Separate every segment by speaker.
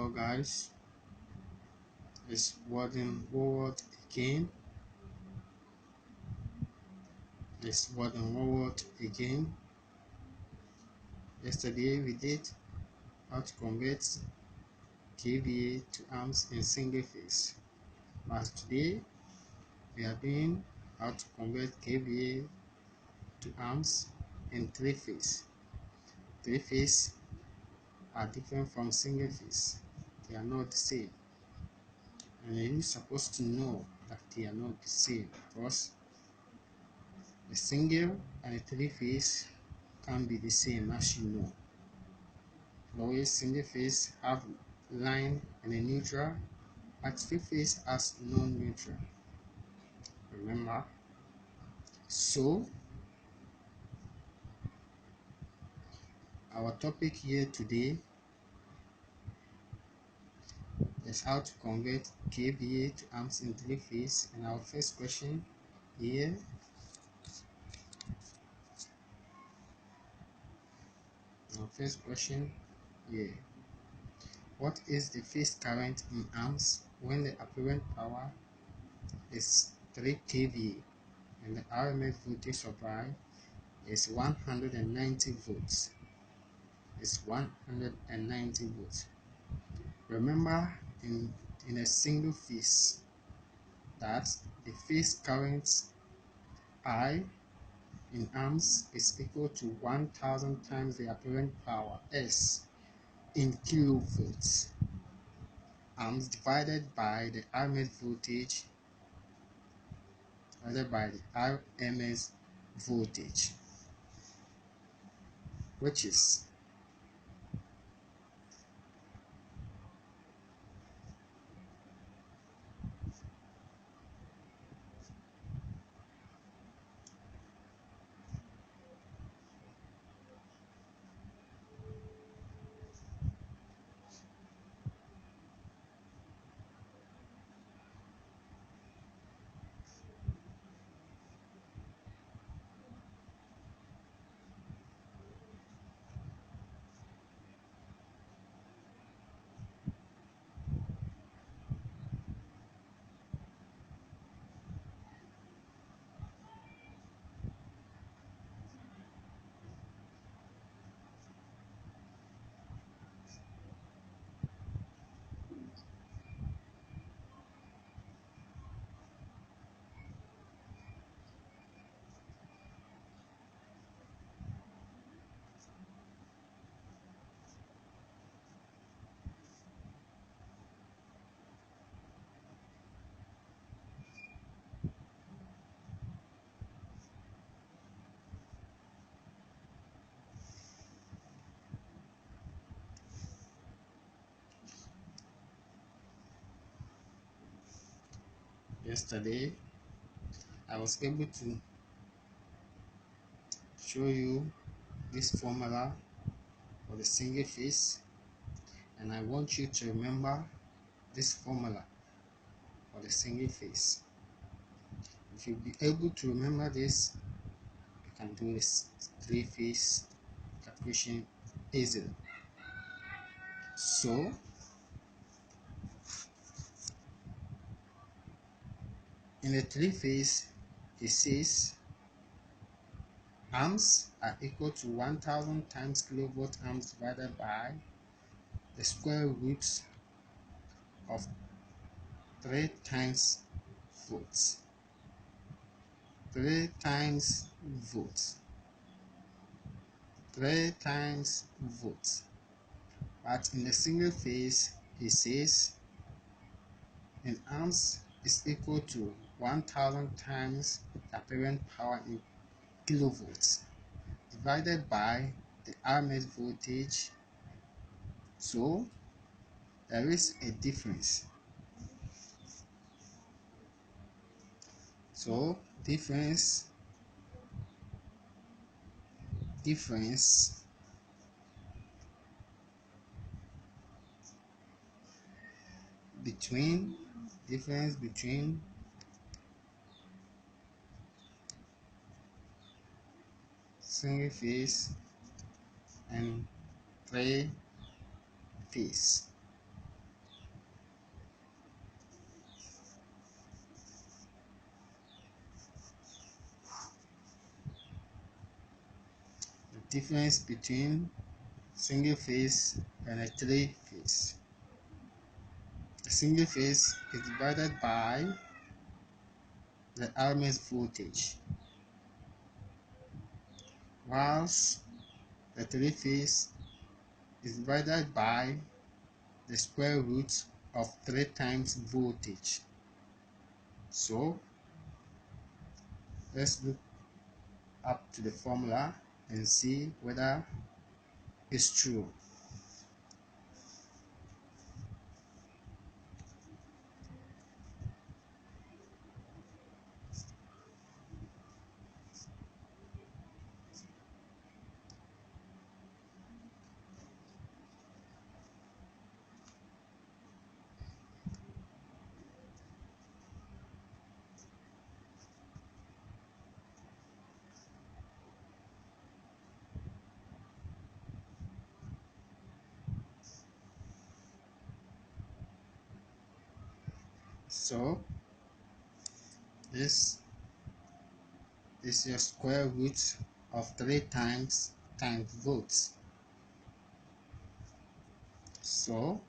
Speaker 1: Hello guys, it's Warden Ward again. Yesterday we did how to convert kVA to amps in single phase. But today we are doing how to convert kVA to amps in three phase. Three phase are different from single phase. They are not the same. And you're supposed to know that they are not the same because the single and the three phase can be the same, as you know. Always single phase have line and a neutral, but three phase has non-neutral. Remember? So our topic here today is how to convert kVA to amps in three phase. And our first question here what is the phase current in amps when the apparent power is 3 kVA and the RMS voltage supply is 190 volts? Remember, in a single phase, that the phase current I in amps is equal to 1000 times the apparent power S in kilovolts amps divided by the RMS voltage which is yesterday I was able to show you this formula for the single phase, and I want you to remember this formula for the single phase. If you be able to remember this, you can do this three phase calculation easily. So in the three phase, it says amps are equal to 1000 times kilovolt amps divided by the square root of 3 times volts. 3 times volts. But in the single phase, it says in amps is equal to 1000 times the apparent power in kilovolts divided by the RMS voltage. So there is a difference. So difference between single phase and three phase. difference between single phase and a three phase. A single phase is divided by the RMS voltage, whilst the three phase is divided by the square root of 3 times voltage. So let's look up to the formula and see whether it's true. So this is your square root of 3 times volts. So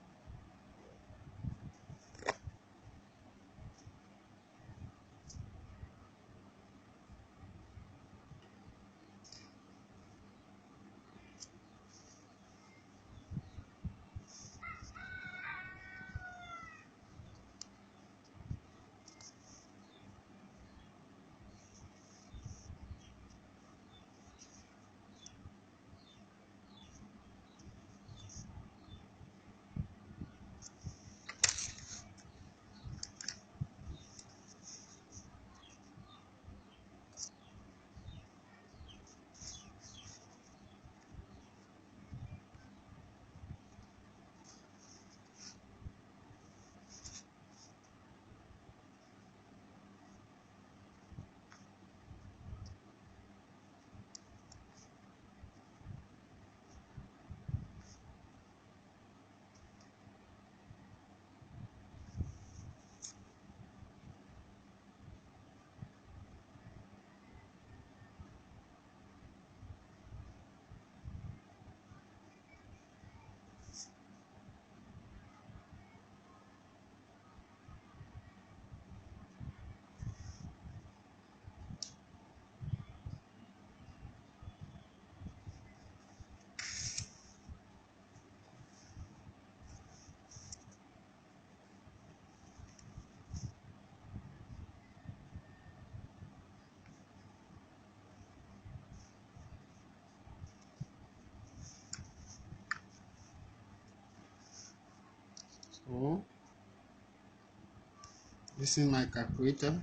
Speaker 1: using my calculator,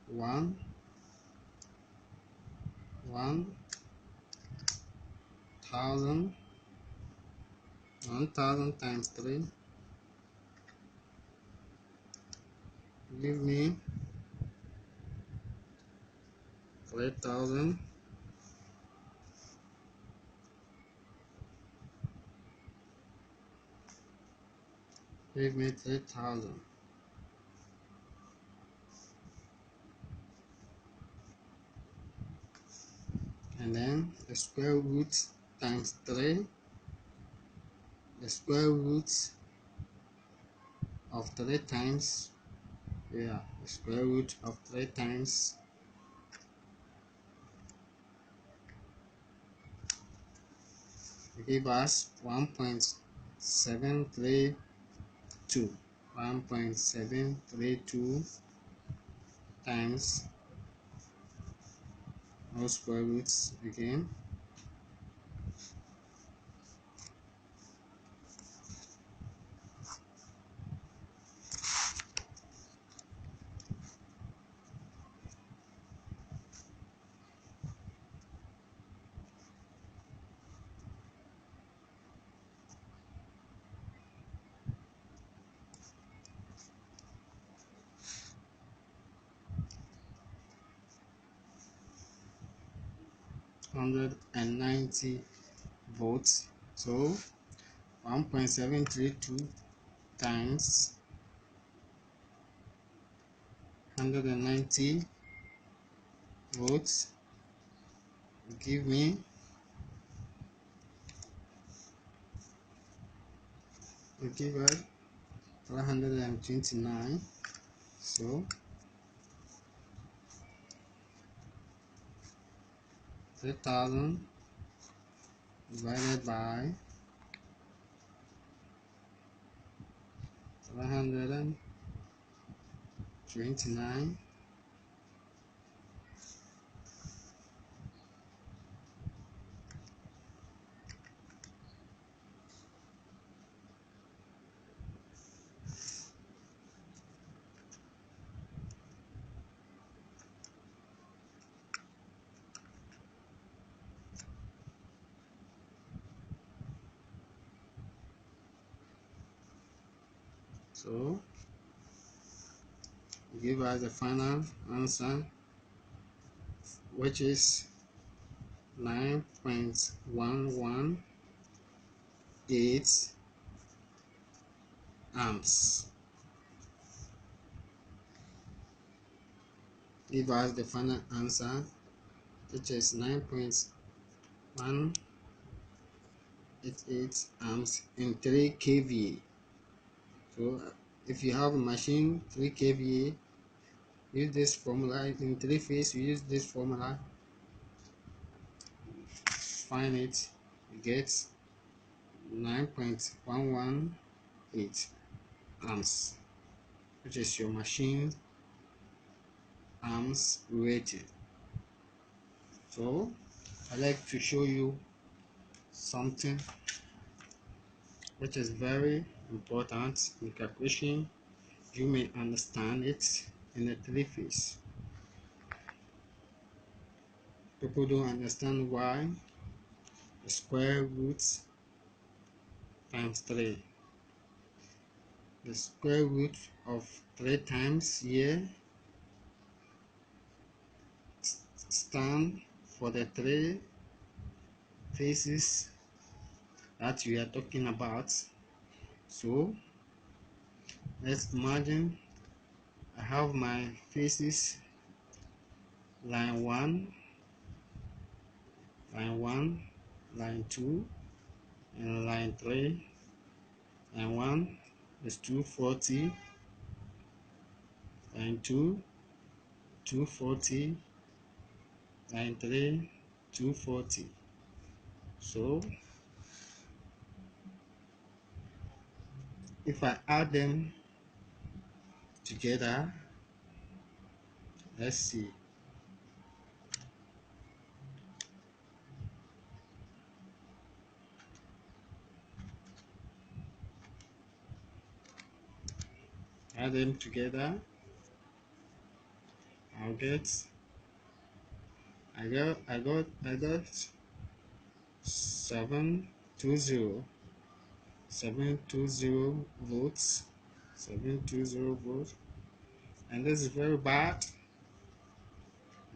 Speaker 1: 1000 times 3 give me 3000. Give me 3000. And then the square root times 3, the square root of 3 times, the square root of 3 times give us 1.732. 1.732 times all square roots again, (190 volts). So 1.732 times 190 volts give me 129. So 3,000 divided by 129. So give us the final answer, which is 9.118 amps. Give us the final answer, which is 9.188 amps in 3 kVA. So if you have a machine 3 kVA, use this formula. In 3-phase, you use this formula, find it, you get 9.118 amps, which is your machine amps rated. So I like to show you something which is very important in calculation. You may understand it in a 3-phase. People don't understand why the square root times 3. The square root of 3 times here stand for the 3 phases that we are talking about. So let's imagine I have my phases line 1, line 2, and line 3. Line 1 is 240, line 2 240, line 3 240. So if I add them together, let's see. Add them together, I got 720 volts, 720 volts, and this is very bad.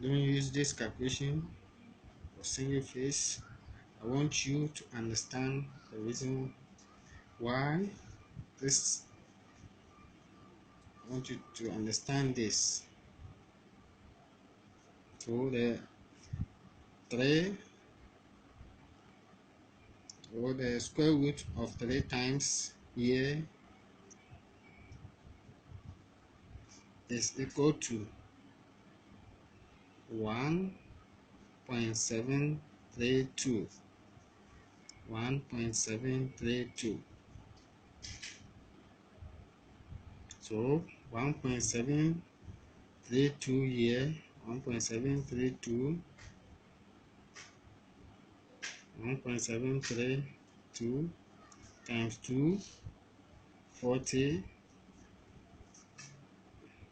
Speaker 1: Don't use this calculation for single phase. I want you to understand the reason why this. I want you to understand this. So the 3, or the square root of 3 times here is equal to 1.732. 1.732. So 1.732 here, 1.732, 1.732 times 240,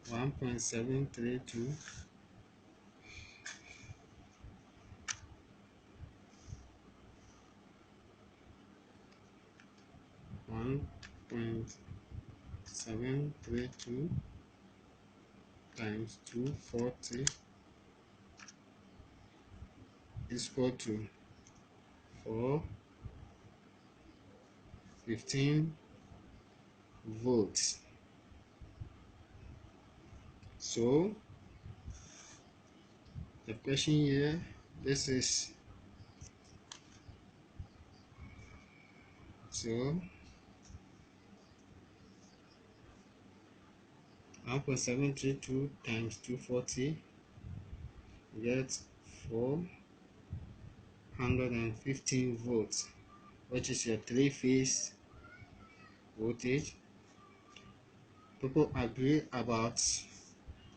Speaker 1: 1.732 1.732 times 240 is equal to 415 volts. So the question here This is so 1.732 times 240, you get 415 volts, which is your three-phase voltage. People agree about